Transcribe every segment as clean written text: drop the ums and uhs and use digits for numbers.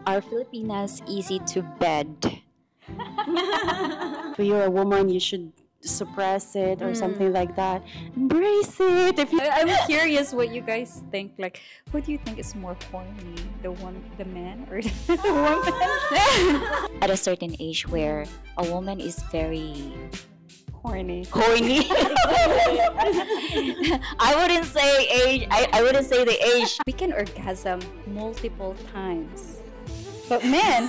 Are Filipinas easy to bed? If you're a woman, you should suppress it or something like that. Embrace it. If you I'm curious what you guys think. Like, who do you think is more horny? The man or the woman? At a certain age where a woman is very Horny. horny. I wouldn't say age. I wouldn't say the age. We can orgasm multiple times. But men,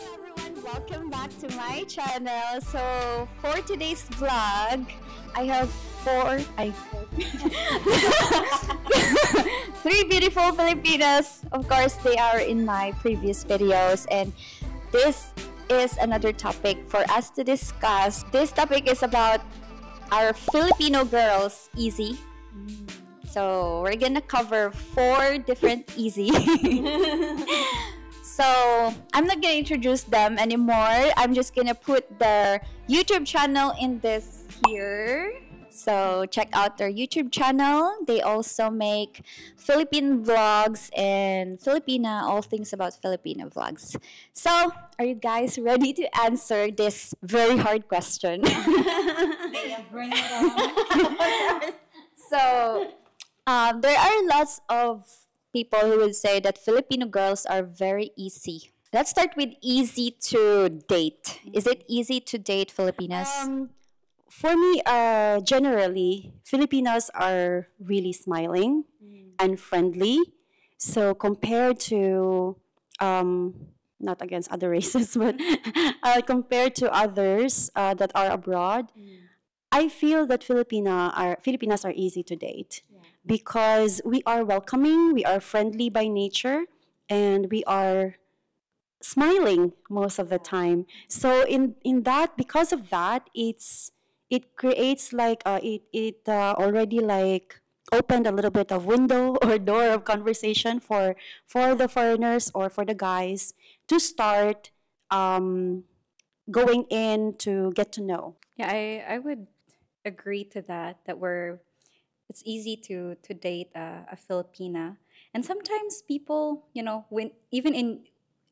Everyone, welcome back to my channel. So for today's vlog, I have three beautiful Filipinas. Of course, they are in my previous videos, and this is another topic for us to discuss. This topic is about our Filipino girls easy. So we're gonna cover 4 different easy. So I'm not gonna introduce them anymore. I'm just gonna put their YouTube channel in this here. So check out their YouTube channel. They also make Philippine vlogs and Filipina, all things about Filipino vlogs. So are you guys ready to answer this very hard question? So there are lots of people who would say that Filipino girls are very easy. Let's start with easy to date. Is it easy to date Filipinas? For me, generally, Filipinas are really smiling and friendly. So compared to, not against other races, but compared to others that are abroad, I feel that Filipinas are easy to date because we are welcoming, we are friendly by nature, and we are smiling most of the time. So in that, because of that, it creates like it already like opened a little bit of window or door of conversation for the foreigners or for the guys to start going in to get to know. yeah, I would agree to that. It's easy to date a Filipina, and sometimes people, when even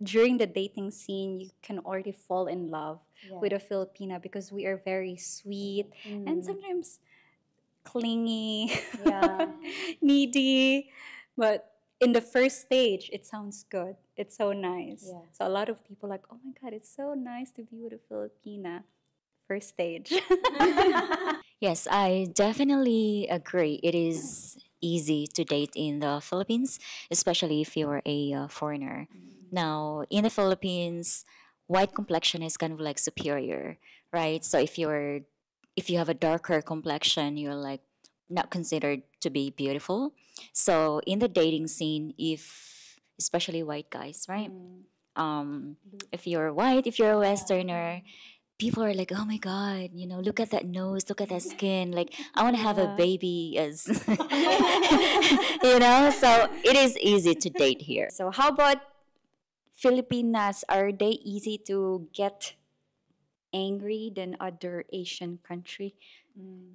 during the dating scene, you can already fall in love with a Filipina because we are very sweet and sometimes clingy, needy. But in the first stage, it sounds good. It's so nice. Yeah. So a lot of people like, oh my God, it's so nice to be with a Filipina. First stage. Yes, I definitely agree. It is easy to date in the Philippines, especially if you're a foreigner. Now, in the Philippines, white complexion is kind of like superior, right? So if you have a darker complexion, you're like not considered to be beautiful. So in the dating scene, especially white guys, right? If you're white, if you're a Westerner, people are like, oh my God, look at that nose, look at that skin. Like, I want to have a baby as, so it is easy to date here. So how about Filipinas? Are they easy to get angry than other Asian country?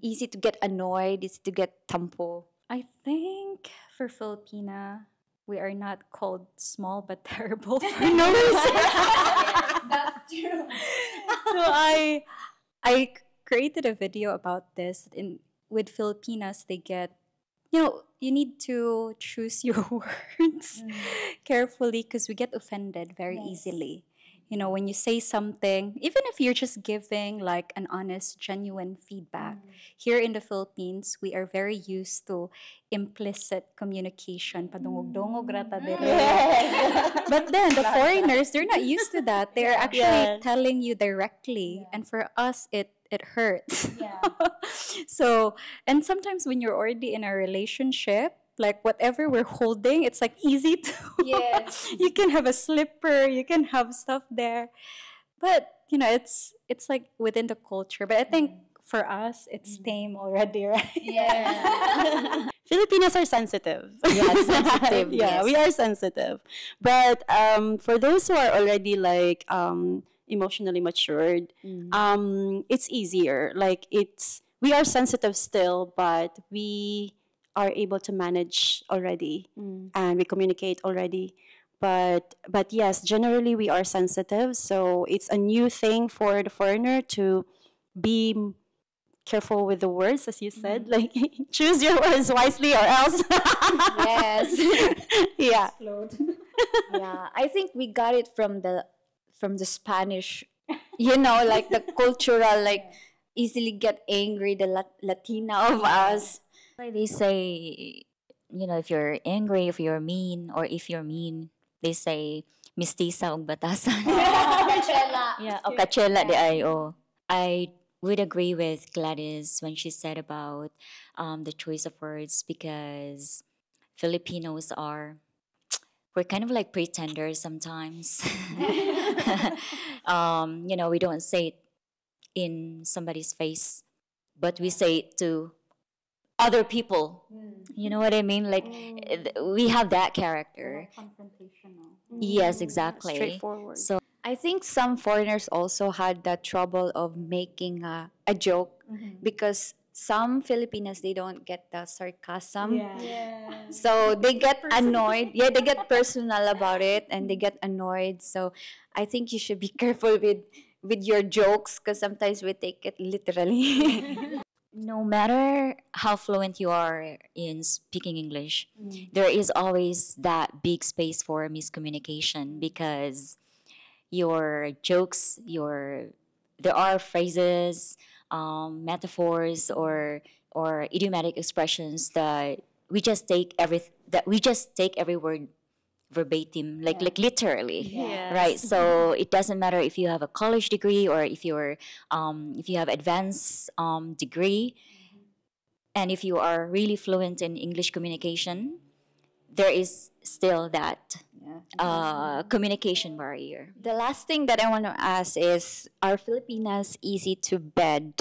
Easy to get annoyed, easy to get tampo. I think for Filipina, we are not called small but terrible for no reason. That's true. So I created a video about this. With Filipinas, they get, you need to choose your words carefully because we get offended very easily. When you say something, even if you're just giving like an honest, genuine feedback, here in the Philippines, we are very used to implicit communication. Padungog-dungog rata dire. But then the foreigners, they're not used to that. They're actually telling you directly. And for us, it hurts. So, and sometimes when you're already in a relationship, like whatever we're holding, it's like easy to you can have a slipper, you can have stuff there, but it's like within the culture. But I think for us it's tame already, right? Filipinas are sensitive. Yes, sensitive. Yeah, we are sensitive. But for those who are already like emotionally matured, it's easier. Like we are sensitive still, but we are able to manage already, and we communicate already. But yes, generally we are sensitive, so it's a new thing for the foreigner to be careful with the words, as you said. Like, choose your words wisely, or else. Yes. Yeah. Yeah, I think we got it from the Spanish, like the cultural, like easily get angry, the Latina of us. Like they say, if you're angry, if you're mean, or if you're mean, they say, mistisa ug batasan. Yeah, o kachela di ay, oh. I would agree with Gladys when she said about the choice of words, because Filipinos are, we're kind of like pretenders sometimes. We don't say it in somebody's face, but we say it to other people. You know what I mean? Like, we have that character. Confrontational. Yes, exactly. Straightforward. So I think some foreigners also had the trouble of making a joke because some Filipinos, they don't get the sarcasm. So they get annoyed. Yeah, they get personal about it and they get annoyed. So I think you should be careful with your jokes because sometimes we take it literally. no matter how fluent you are in speaking English, there is always that big space for miscommunication, because your jokes, there are phrases, metaphors, or idiomatic expressions that we just take every word verbatim, like literally, right? So it doesn't matter if you have a college degree, or if you have advanced degree, and if you are really fluent in English communication, there is still that communication barrier. The last thing that I want to ask is, are Filipinas easy to bed?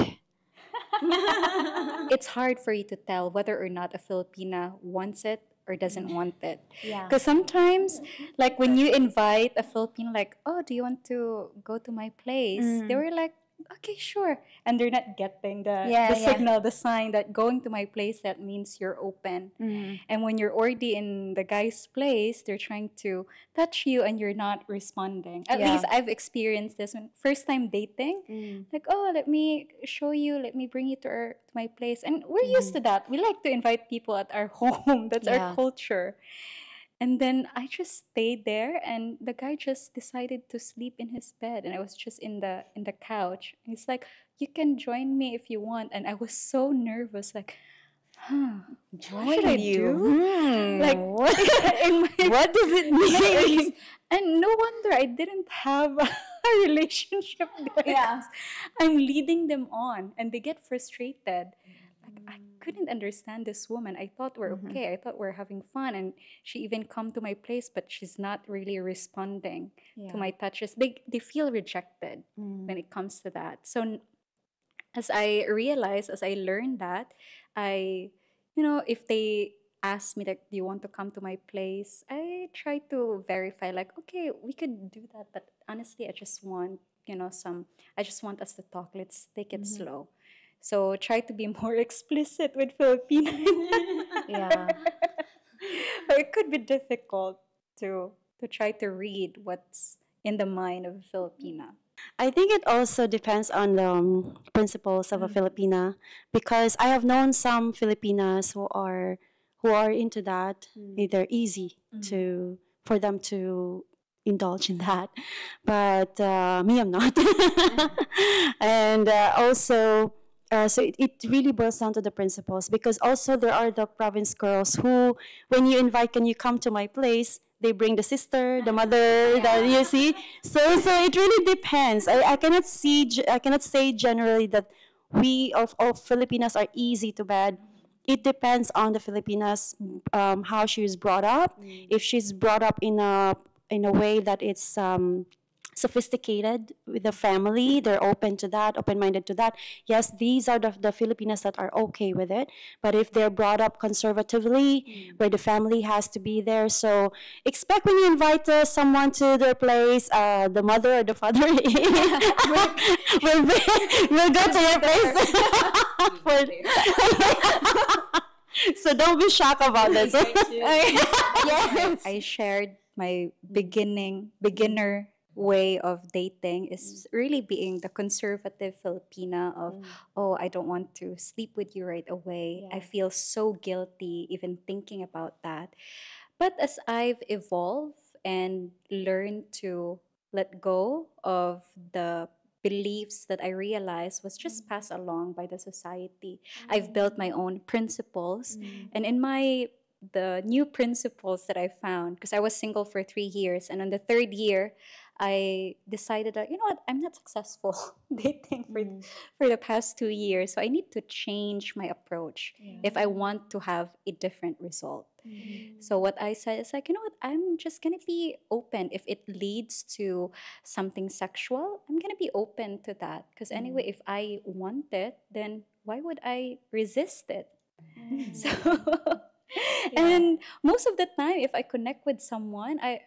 It's hard for you to tell whether or not a Filipina wants it or doesn't want it. Yeah. Because sometimes, like when you invite a Filipino, like, oh, do you want to go to my place? They were like, okay, sure. And they're not getting the signal, the sign that going to my place, that means you're open. And when you're already in the guy's place, they're trying to touch you and you're not responding. At least I've experienced this when first time dating. Like, oh, let me show you, let me bring you to my place. And we're used to that. We like to invite people at our home. That's our culture. And then I just stayed there, and the guy just decided to sleep in his bed, and I was just in the couch. And he's like, "You can join me if you want." And I was so nervous, like, what should I do? Like, What does it mean? and no wonder I didn't have a relationship there. I'm leading them on, and they get frustrated. Like, I couldn't understand this woman. I thought we're okay. I thought we're having fun. And she even come to my place, but she's not really responding to my touches. They feel rejected when it comes to that. So as I realized, as I learned that, if they ask me, like, do you want to come to my place? I try to verify, like, okay, we could do that. But honestly, I just want, I just want us to talk. Let's take it slow. So try to be more explicit with Filipino. But it could be difficult to try to read what's in the mind of a Filipina. I think it also depends on the principles of a Filipina, because I have known some Filipinas who are into that. They're easy for them to indulge in that, but me, I'm not. And also. So it really boils down to the principles, because also there are the province girls who, when you invite, can you come to my place, they bring the sister, the mother, you see. So it really depends. I cannot say generally that we of all Filipinas are easy to bed. It depends on the Filipinas, how she is brought up. If she's brought up in a way that it's sophisticated with the family. They're open to that, open-minded to that. Yes, these are the Filipinas that are okay with it. But if they're brought up conservatively, where the family has to be there, so expect when you invite someone to their place, the mother or the father will go to your place. So don't be shocked about this. Yes. I shared my beginner way of dating is really being the conservative Filipina of, oh, I don't want to sleep with you right away. I feel so guilty even thinking about that. But as I've evolved and learned to let go of the beliefs that I realized was just passed along by the society, I've built my own principles. And in the new principles that I found, because I was single for 3 years, and on the third year, I decided that, you know what, I'm not successful dating for the past 2 years. So I need to change my approach if I want to have a different result. So what I said is like, you know what, I'm just going to be open. If it leads to something sexual, I'm going to be open to that. Because anyway, if I want it, then why would I resist it? So, and most of the time, if I connect with someone, I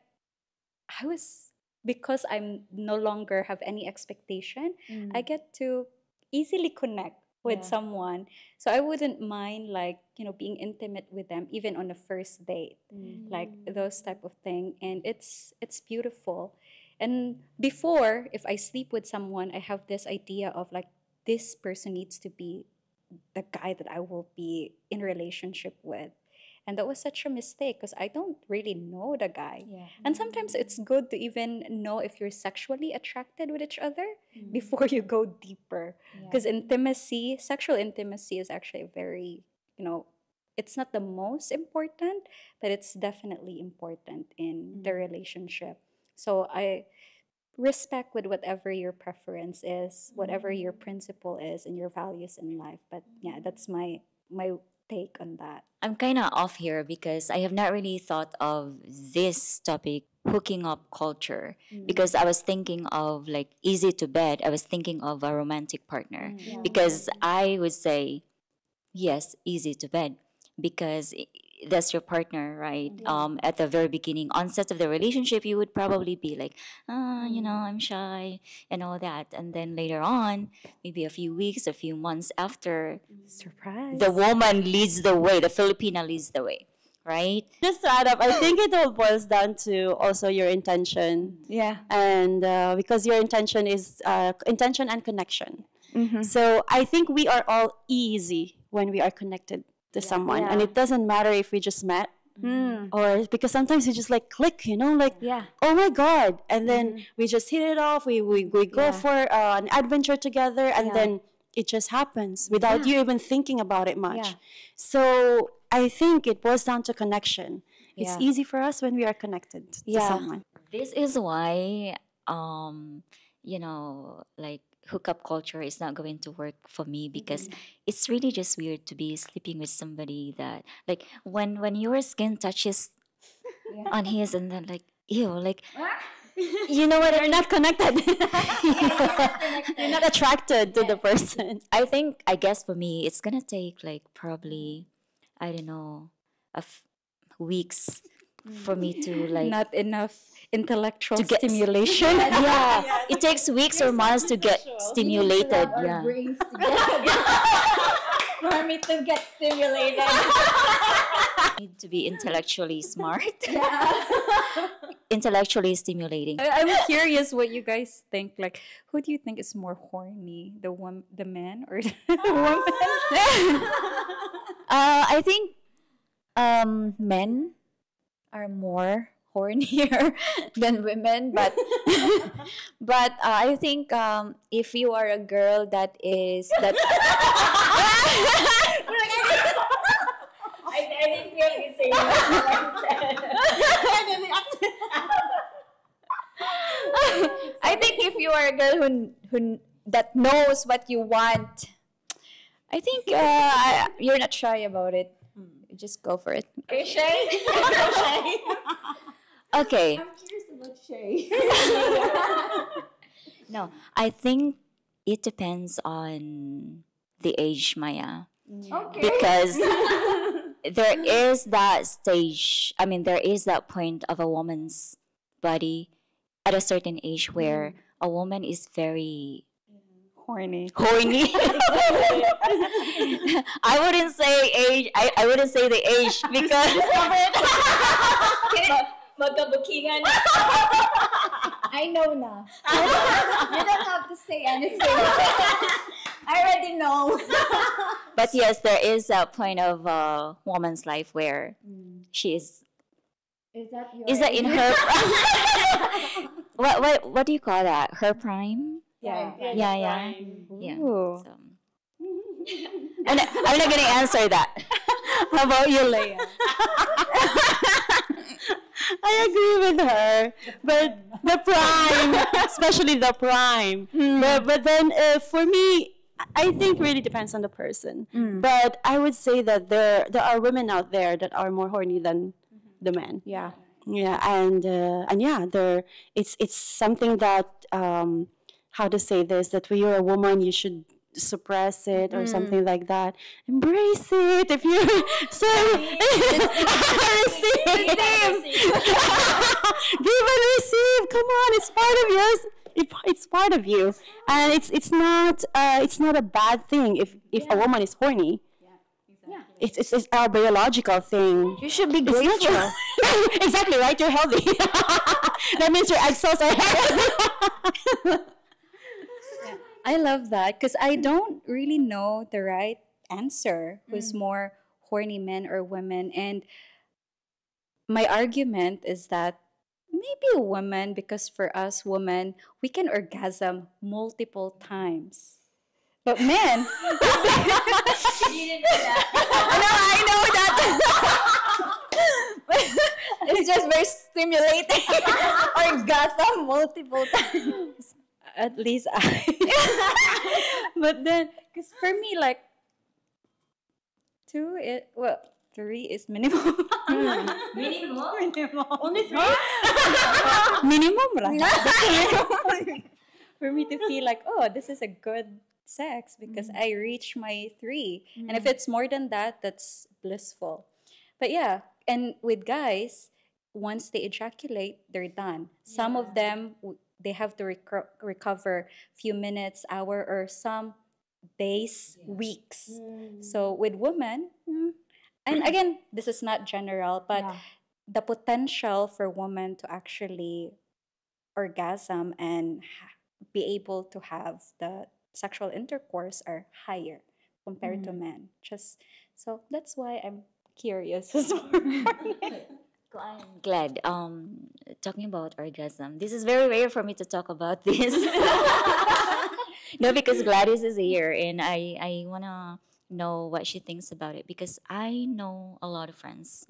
was, because I'm no longer have any expectation, I get to easily connect with someone. So I wouldn't mind, like, you know, being intimate with them even on the first date, like those type of thing. And it's beautiful. And before, if I sleep with someone, I have this idea of like, this person needs to be the guy that I will be in relationship with. And that was such a mistake because I don't really know the guy. And sometimes it's good to even know if you're sexually attracted with each other before you go deeper. Because intimacy, sexual intimacy is actually very, you know, it's not the most important, but it's definitely important in the relationship. So I respect with whatever your preference is, whatever your principle is and your values in life. But yeah, that's my take on that. I'm kind of off here because I have not really thought of this topic, hooking up culture, because I was thinking of like easy to bed. I was thinking of a romantic partner because I would say, yes, easy to bed because that's your partner, right? At the very beginning, onset of the relationship, you would probably be like, you know, I'm shy and all that. And then later on, maybe a few weeks, a few months after, Surprise. the woman leads the way, the Filipina leads the way, right? Just to add up, I think it all boils down to also your intention. Yeah. And because your intention is intention and connection. So I think we are all easy when we are connected to someone. And it doesn't matter if we just met or because sometimes we just like click, you know, like, oh my God. And then we just hit it off. We go for an adventure together and then it just happens without you even thinking about it much. So I think it boils down to connection. It's easy for us when we are connected to someone. This is why, you know, like hookup culture is not going to work for me because it's really just weird to be sleeping with somebody that, like, when your skin touches on his and then like, ew, like, you know what? You're not connected. You're not attracted to the person. I guess for me, it's gonna take like probably, I don't know, weeks for me to like Not enough intellectual to get stimulation. It takes weeks or months to get stimulated. Yeah, Brains together for me to get stimulated. need to be intellectually smart. Intellectually stimulating. I'm curious what you guys think. Like, who do you think is more horny, the man or the woman? I think men are more hornier than women, but I think if you are a girl that is that I think you'll be saying I think if you are a girl who that knows what you want, I think you're not shy about it. You just go for it. Okay, Shay? Okay, No, I think it depends on the age, Maya. Because there is that stage, I mean, there is that point of a woman's body at a certain age where a woman is very Horny. horny. I wouldn't say age, I wouldn't say the age because Magkabukingan. I know na. You don't have to say anything. I already know. but yes, there is a point of a woman's life where she is that in her what do you call that? Her prime? Yeah. Yeah. Ooh. So, I'm not gonna answer that. How about you, Leah? I agree with her, but the prime, especially the prime. But then for me, I think really depends on the person. But I would say that there are women out there that are more horny than the men. Yeah. Yeah, and yeah, it's something that how to say this, that when you're a woman you should suppress it or something like that. Embrace it if you so receive. Give and receive. Come on, it's part of yours. It's part of you, and it's not a bad thing if a woman is horny. It's a biological thing. You should be It's grateful. natural. Exactly, right? You're healthy. That means your egg cells are healthy. I love that because I don't really know the right answer who's more horny, men or women. And my argument is that maybe a woman, because for us women, we can orgasm multiple times. But men, You didn't know that. no, I know that. It's just very stimulating. Orgasm multiple times. At least I. But then, because for me, like, three is minimum. Minimum. Only three? Minimum, right? For me to feel like, oh, this is a good sex because I reach my three. And if it's more than that, that's blissful. But yeah, and with guys, once they ejaculate, they're done. Some of them, they have to recover few minutes, hour, or some days, weeks. So with women, and again, this is not general, but the potential for women to actually orgasm and be able to have the sexual intercourse are higher compared to men. Just so that's why I'm curious. I'm glad. Talking about orgasm, this is very rare for me to talk about this. No, because Gladys is here, and I wanna know what she thinks about it because I know a lot of friends.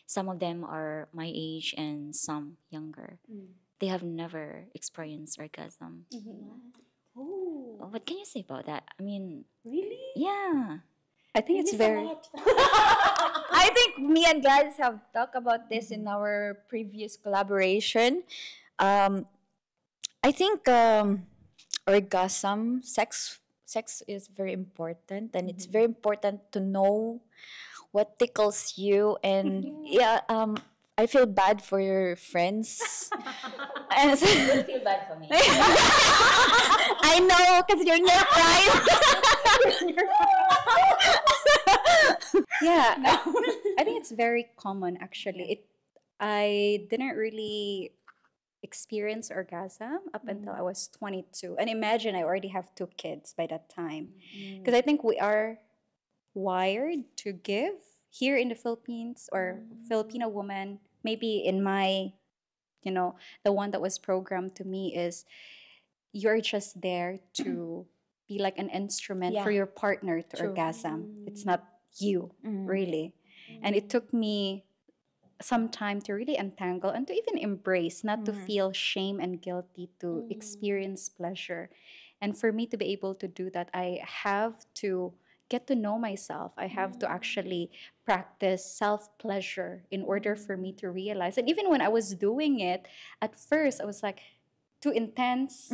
Some of them are my age and some younger. They have never experienced orgasm. What can you say about that? I mean, Really? yeah. I think it's very. I think me and Gladys have talked about this in our previous collaboration. I think orgasm, sex is very important, and it's very important to know what tickles you. And I feel bad for your friends. And Feel bad for me. I know, because you're near pride. Yeah, I think it's very common actually. I didn't really experience orgasm up until I was 22. And imagine I already have 2 kids by that time. Because I think we are wired to give here in the Philippines, or Filipino woman, maybe in my, the one that was programmed to me is you're just there to be like an instrument for your partner to orgasm. It's not you, really. And it took me some time to really untangle and to even embrace, not to feel shame and guilty, to experience pleasure. And for me to be able to do that, I have to get to know myself. I have to actually practice self-pleasure in order for me to realize. And even when I was doing it, at first I was like too intense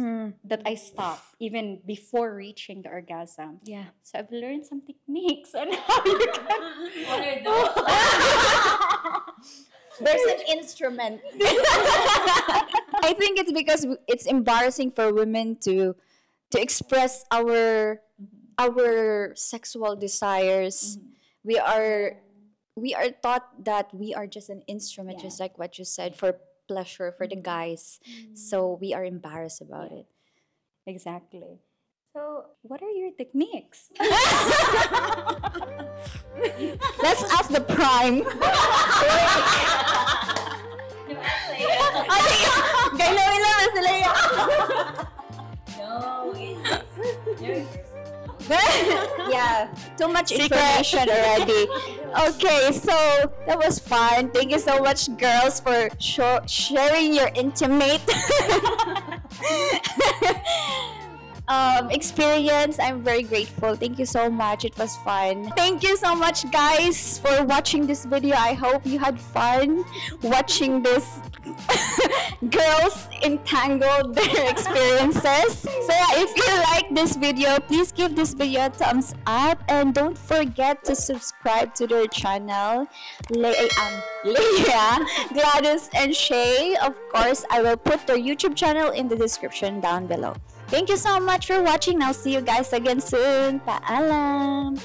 that I stopped even before reaching the orgasm. Yeah. So I've learned some techniques on how you can. What are those? There's an instrument. I think it's because it's embarrassing for women to express our sexual desires. We are taught that we are just an instrument, just like what you said, for pleasure for the guys. So we are embarrassed about it. Exactly. So, what are your techniques? Let's ask the prime. Gano'y lang si Leah. No, Yeah, too much information already. Okay, so that was fun. Thank you so much, girls, for sharing your intimate experience. I'm very grateful. Thank you so much. It was fun. Thank you so much, guys, for watching this video. I hope you had fun watching this girls entangled their experiences. So yeah, if you like this video, please give this video a thumbs up and don't forget to subscribe to their channel, Leah, Gladys, and Shay. Of course, I will put their YouTube channel in the description down below. Thank you so much for watching. I'll see you guys again soon. Paalam!